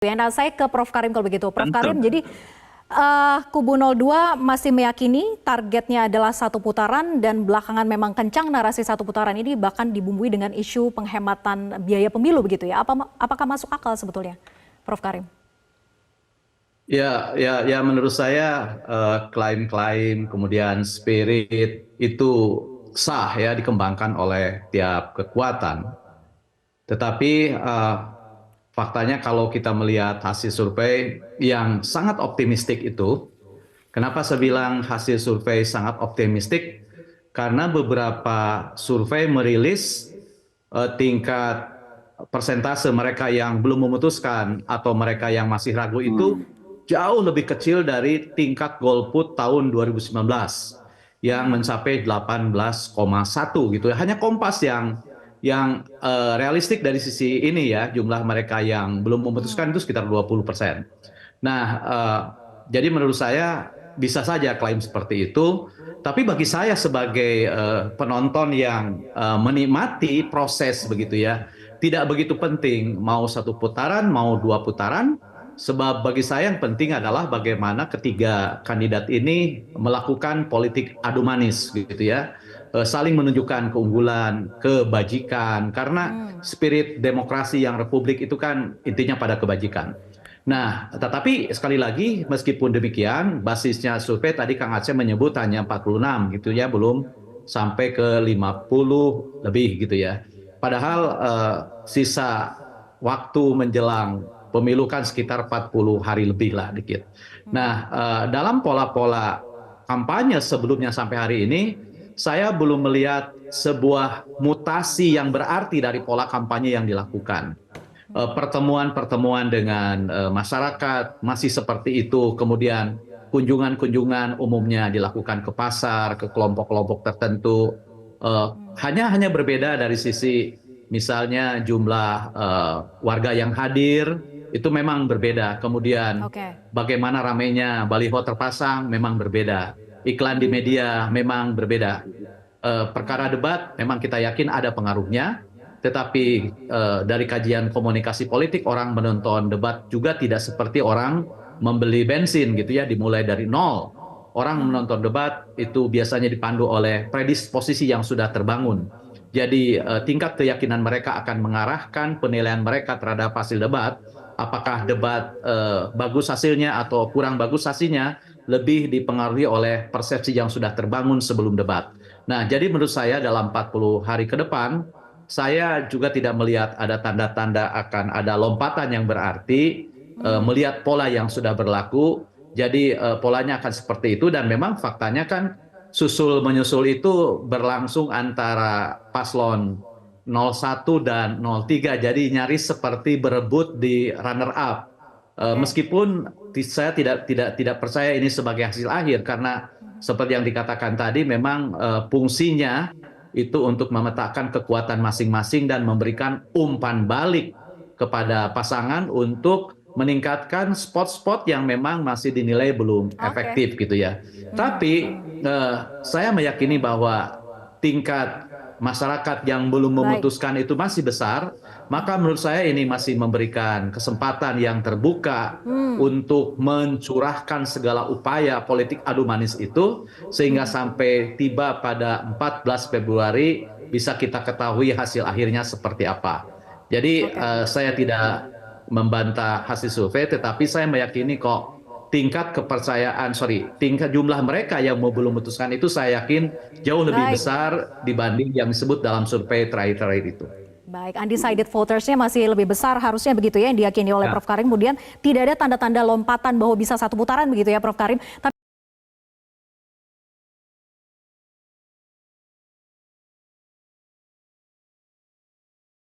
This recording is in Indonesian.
Ya, nah saya ke Prof. Karim kalau begitu. Prof. Tentu. Karim, jadi kubu 02 masih meyakini targetnya adalah satu putaran dan belakangan memang kencang narasi satu putaran ini bahkan dibumbui dengan isu penghematan biaya pemilu begitu ya. Apakah masuk akal sebetulnya, Prof. Karim? Ya, menurut saya klaim-klaim kemudian spirit itu sah ya dikembangkan oleh tiap kekuatan. Tetapi faktanya kalau kita melihat hasil survei yang sangat optimistik itu, kenapa saya bilang hasil survei sangat optimistik? Karena beberapa survei merilis tingkat persentase mereka yang belum memutuskan atau mereka yang masih ragu itu jauh lebih kecil dari tingkat golput tahun 2019 yang mencapai 18,1 gitu ya. Hanya Kompas yang realistik dari sisi ini ya, jumlah mereka yang belum memutuskan itu sekitar 20%. Nah, jadi menurut saya bisa saja klaim seperti itu, tapi bagi saya sebagai penonton yang menikmati proses begitu ya, tidak begitu penting mau satu putaran, mau dua putaran, sebab bagi saya yang penting adalah bagaimana ketiga kandidat ini melakukan politik adu manis gitu ya. Saling menunjukkan keunggulan, kebajikan, karena spirit demokrasi yang republik itu kan intinya pada kebajikan. Nah, tetapi sekali lagi meskipun demikian, basisnya survei tadi Kang Aceh menyebut hanya 46 gitu ya, belum sampai ke 50 lebih gitu ya. Padahal sisa waktu menjelang pemilu kan sekitar 40 hari lebih lah dikit. Nah, dalam pola-pola kampanye sebelumnya sampai hari ini, saya belum melihat sebuah mutasi yang berarti dari pola kampanye yang dilakukan. Pertemuan-pertemuan dengan masyarakat masih seperti itu, kemudian kunjungan-kunjungan umumnya dilakukan ke pasar, ke kelompok-kelompok tertentu. Hanya berbeda dari sisi misalnya jumlah warga yang hadir itu memang berbeda. Kemudian bagaimana ramainya baliho terpasang memang berbeda. Iklan di media memang berbeda. Perkara debat memang kita yakin ada pengaruhnya. Tetapi dari kajian komunikasi politik, orang menonton debat juga tidak seperti orang membeli bensin gitu ya, dimulai dari nol. Orang menonton debat itu biasanya dipandu oleh predisposisi yang sudah terbangun. Jadi tingkat keyakinan mereka akan mengarahkan penilaian mereka terhadap hasil debat. Apakah debat bagus hasilnya atau kurang bagus hasilnya, lebih dipengaruhi oleh persepsi yang sudah terbangun sebelum debat. Nah, jadi menurut saya dalam 40 hari ke depan, saya juga tidak melihat ada tanda-tanda akan ada lompatan yang berarti, melihat pola yang sudah berlaku, jadi polanya akan seperti itu, dan memang faktanya kan susul-menyusul itu berlangsung antara paslon 01 dan 03, jadi nyaris seperti berebut di runner up. Meskipun saya tidak percaya ini sebagai hasil akhir, karena seperti yang dikatakan tadi memang fungsinya itu untuk memetakan kekuatan masing-masing dan memberikan umpan balik kepada pasangan untuk meningkatkan spot-spot yang memang masih dinilai belum efektif gitu ya. Tapi saya meyakini bahwa tingkat masyarakat yang belum memutuskan itu masih besar, maka menurut saya ini masih memberikan kesempatan yang terbuka untuk mencurahkan segala upaya politik adu manis itu, sehingga sampai tiba pada 14 Februari bisa kita ketahui hasil akhirnya seperti apa. Jadi saya tidak membantah hasil survei, tetapi saya meyakini kok tingkat tingkat jumlah mereka yang belum memutuskan itu saya yakin jauh lebih besar dibanding yang disebut dalam survei terakhir-terakhir itu. Baik, undecided votersnya masih lebih besar harusnya begitu ya yang diyakini oleh Prof. Karim. Kemudian tidak ada tanda-tanda lompatan bahwa bisa satu putaran begitu ya Prof. Karim.